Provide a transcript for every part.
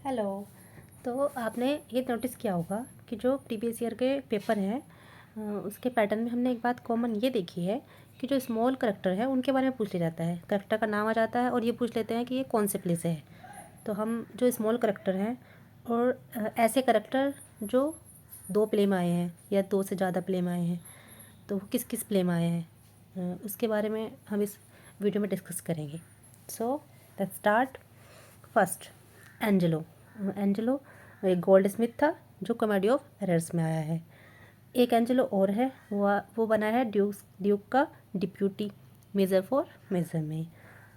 Hello. तो आपने ये नोटिस किया होगा कि जो प्रीवियस ईयर के पेपर हैं उसके पैटर्न में हमने एक बात कॉमन ये देखी है कि जो स्मॉल करैक्टर है उनके बारे में पूछ लिया जाता है। करैक्टर का नाम आ जाता है और ये पूछ लेते हैं कि ये कौन से प्ले से है। तो हम जो स्मॉल करैक्टर हैं और ऐसे करैक्टर जो 2 प्ले में आए हैं या 2 से ज़्यादा प्ले में आए हैं, तो वो किस किस प्ले में आए हैं उसके बारे में हम इस वीडियो में डिस्कस करेंगे। So let's start. First, Angelo. Angelo एक गोल्ड स्मिथ था जो कॉमेडी ऑफ एरर्स में आया है। एक एंजेलो और है, वो बना है ड्यूक का डिप्यूटी मेजर फॉर मेजर में।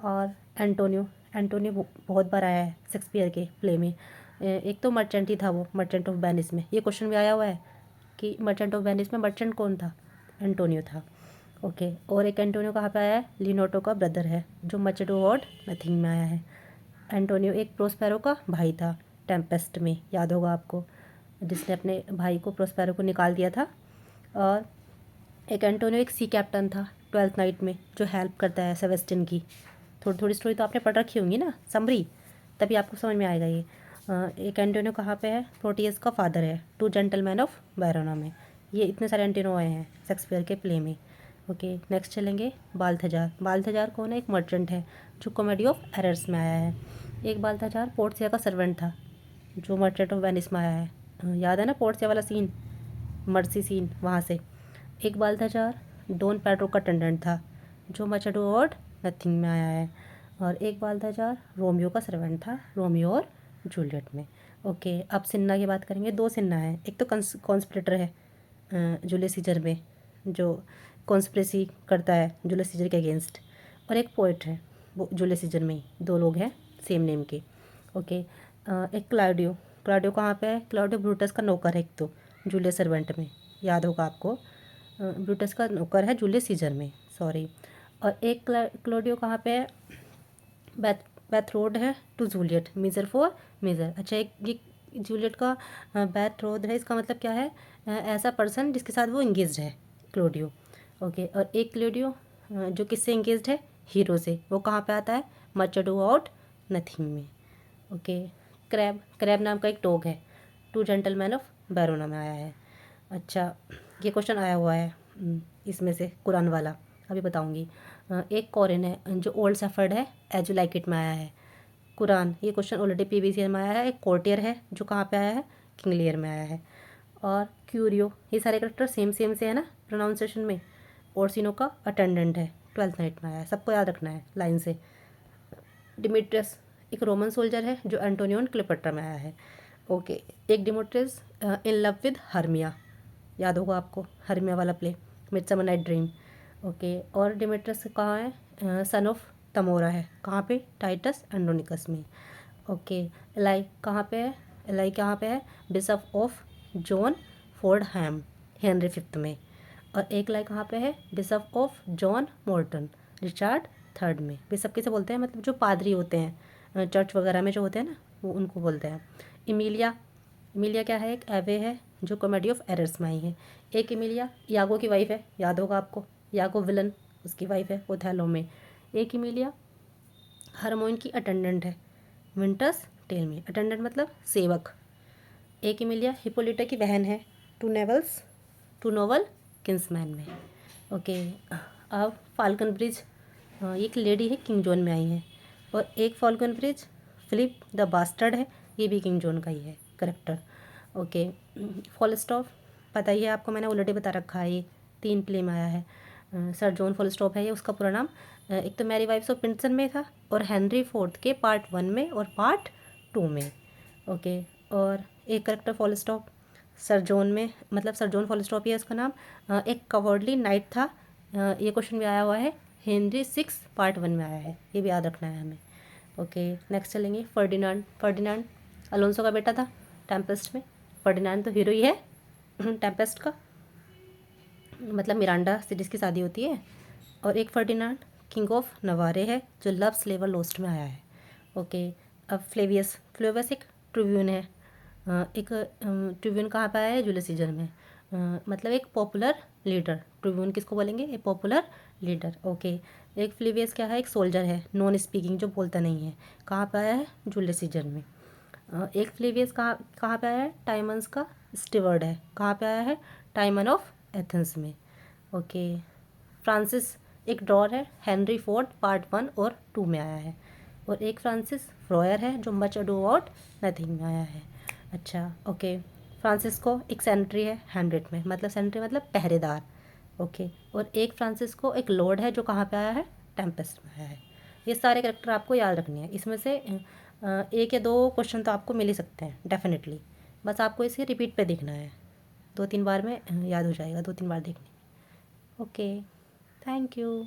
और एंटोनियो एंटोनियो बहुत बार आया है शेक्सपियर के प्ले में। एक तो मर्चेंट ही था, वो मर्चेंट ऑफ वेनिस में। ये क्वेश्चन भी आया हुआ है कि मर्चेंट ऑफ वेनिस में मर्चेंट कौन था? एंटोनियो था। ओके। और एक एंटोनियो कहाँ पे आया है? लिनोटो का ब्रदर है जो मर्चेंट ऑफ वॉड नथिंग में आया है। एंटोनियो एक प्रोस्पेरो का भाई था टेम्पेस्ट में, याद होगा आपको, जिसने अपने भाई को प्रोस्पेरो को निकाल दिया था। और एक एंटोनियो एक सी कैप्टन था ट्वेल्थ नाइट में जो हेल्प करता है सेवेस्टिन की। थोड़ी थोड़ी स्टोरी तो आपने पढ़ रखी होंगी ना, समरी, तभी आपको समझ में आएगा ये। एक एंटोनियो कहाँ पे है? प्रोटियस का फादर है टू जेंटलमैन ऑफ बैरोना में। ये इतने सारे एंटोनियो आए हैं शेक्सपियर के प्ले में। ओके, नेक्स्ट चलेंगे। बाल्थजार। बाल्थजार कौन है? एक मर्चेंट है जो कॉमेडी ऑफ एरर्स में आया है। एक बाल्थजार पोर्टिया का सर्वेंट था जो मर्चेंट ऑफ वेनिस में आया है। याद है ना पोर्टिया वाला सीन, मर्सी सीन वहाँ से। एक बाल्थजार डॉन पेड्रो का टेंडेंट था जो मर्चेंट ऑफ वॉड नथिंग में आया है। और एक बाल्थजार रोमियो का सर्वेंट था रोमियो और जूलियट में। ओके, अब सिन्ना की बात करेंगे। 2 सिन्ना है, एक तो कॉन्स्पिरेटर है जूलियस सीजर में, जो कॉन्स्पिरेसी करता है जूलियस सीजर के अगेंस्ट। और एक पोइट है वो जूलियस सीजर में ही, 2 लोग हैं सेम नेम के। ओके। एक क्लाउडियो। क्लाउडियो कहाँ पे है? क्लाउडियो ब्रूटस का नौकर है एक तो जूलियस सर्वेंट में, याद होगा आपको। ब्रूटस का नौकर है जूलियस सीजर में, सॉरी। और एक क्लाउडियो कहाँ पे है? बैथ बैथरोड है टू जूलियट मेजर फॉर मेजर। अच्छा, एक ये जूलियट का बैथरोड है, इसका मतलब क्या है? ऐसा पर्सन जिसके साथ वो इंगेज्ड है, क्लोडियो। ओके। और एक क्लोडियो जो किससे इंगेज्ड है? हीरो से। वो कहाँ पे आता है? मर्चेंट ऑफ आउट नथिंग में। ओके। क्रैब। क्रैब नाम का एक डॉग है टू जेंटलमैन ऑफ बैरोना में आया है। अच्छा, ये क्वेश्चन आया हुआ है इसमें से कुरान वाला, अभी बताऊंगी। एक कॉरिन है जो ओल्ड सफर्ड है एज यू लाइक इट में आया है। कुरान, ये क्वेश्चन ऑलरेडी पीवीसी में आया है। एक कोर्टियर है जो कहाँ पे आया है? किंग लियर में आया है। और क्यूरियो, ये सारे करेक्टर सेम सेम से है ना प्रोनाउंसिएशन में। ओर्सिनो का अटेंडेंट है ट्वेल्थ नाइट में आया है, सबको याद रखना है लाइन से। डिमिट्रियस एक रोमन सोल्जर है जो एंटोनियो क्लियोपेट्रा में आया है। ओके। एक Demetrius in love with Hermia, याद होगा आपको हर्मिया वाला play, Midsummer Night Dream. Okay. और डिमिट्रियस कहाँ है? सन ऑफ तमोरा है, कहाँ पे? टाइटस एंड्रोनिकस में। ओके। एलाई कहाँ पे है? एलाई कहाँ पे है? Bishop of John Fordham Henry fifth में। और एक लाई कहाँ पे है? Bishop of John Morton Richard third में। बिशप किसे बोलते हैं? मतलब जो पादरी होते हैं चर्च वगैरह में जो होते हैं ना, वो उनको बोलते हैं। इमीलिया। इमीलिया क्या है? एक एवे है जो कॉमेडी ऑफ एरर्स में आई है। एक इमीलिया यागो की वाइफ है, याद होगा आपको, यागो विलन उसकी वाइफ है ओथेलो में। एक इमीलिया हरमोइन की अटेंडेंट है विंटर्स टेल में। अटेंडेंट मतलब सेवक। एक इमिलिया हिपोलिटा की बहन है टू नोवल किंग्समैन में। ओके। अब फाल्कन ब्रिज, ये एक लेडी है किंग जॉन में आई है। और एक Faulconbridge Philip the bastard है, ये भी किंग जॉन का ही है करेक्टर। ओके। फॉलस्टॉफ, पता ही है आपको, मैंने ऑलरेडी बता रखा है, ये 3 प्ले में आया है। सर जॉन फॉलस्टॉफ है ये उसका पूरा नाम। एक तो मैरी वाइफ्स ऑफ पिंटसन में था और हेनरी फोर्थ के पार्ट 1 में और पार्ट 2 में। ओके। और एक करेक्टर फॉलस्टॉप सर जॉन में, मतलब सर जॉन फॉलस्टॉप ही है उसका नाम। एक कवर्डली नाइट था। ये क्वेश्चन भी आया हुआ है, हेनरी 6 पार्ट 1 में आया है, ये भी याद रखना है हमें। ओके, नेक्स्ट चलेंगे। फर्डिनांड। फर्डिनांड अलोंसो का बेटा था टेम्पेस्ट में। फर्डिनांड तो हीरो ही है टेम्पेस्ट का, मतलब मिरांडा से जिसकी शादी होती है। और एक फर्डिनांड किंग ऑफ नवारे है जो लव स्लेवर लोस्ट में आया है। ओके। अब फ्लेवियस। फ्लेवियस एक ट्रिब्यून है। एक ट्रिब्यून कहाँ पे आया है? जूलियस सीजर में। मतलब एक पॉपुलर लीडर। ट्रिब्यून किसको बोलेंगे? एक पॉपुलर लीडर। ओके। एक फ्लेवियस क्या है? एक सोल्जर है नॉन स्पीकिंग जो बोलता नहीं है, कहाँ पे आया है? जूलियस सीजर में। एक फ्लेवियस कहाँ कहाँ पे आया है? टाइमन्स का स्टीवर्ड है। कहाँ पे आया है? टाइमन ऑफ एथेंस में। ओके। फ्रांसिस एक ड्रॉर है, हेनरी फोर्ड पार्ट 1 और 2 में आया है। और एक फ्रांसिस फ्रोयर है जो मच अडू अबाउट नथिंग में आया है। अच्छा ओके। फ्रांसिस को एक सेंट्री है हैमलेट में, मतलब सेंट्री मतलब पहरेदार। ओके। और एक फ्रांसिस को एक लॉर्ड है जो कहाँ पे आया है? टेम्पेस्ट में आया है। ये सारे करेक्टर आपको याद रखने हैं। इसमें से एक या दो क्वेश्चन तो आपको मिल ही सकते हैं डेफिनेटली। बस आपको इसे रिपीट पे देखना है, 2-3 बार में याद हो जाएगा, 2-3 बार देखने में। Okay, thank you.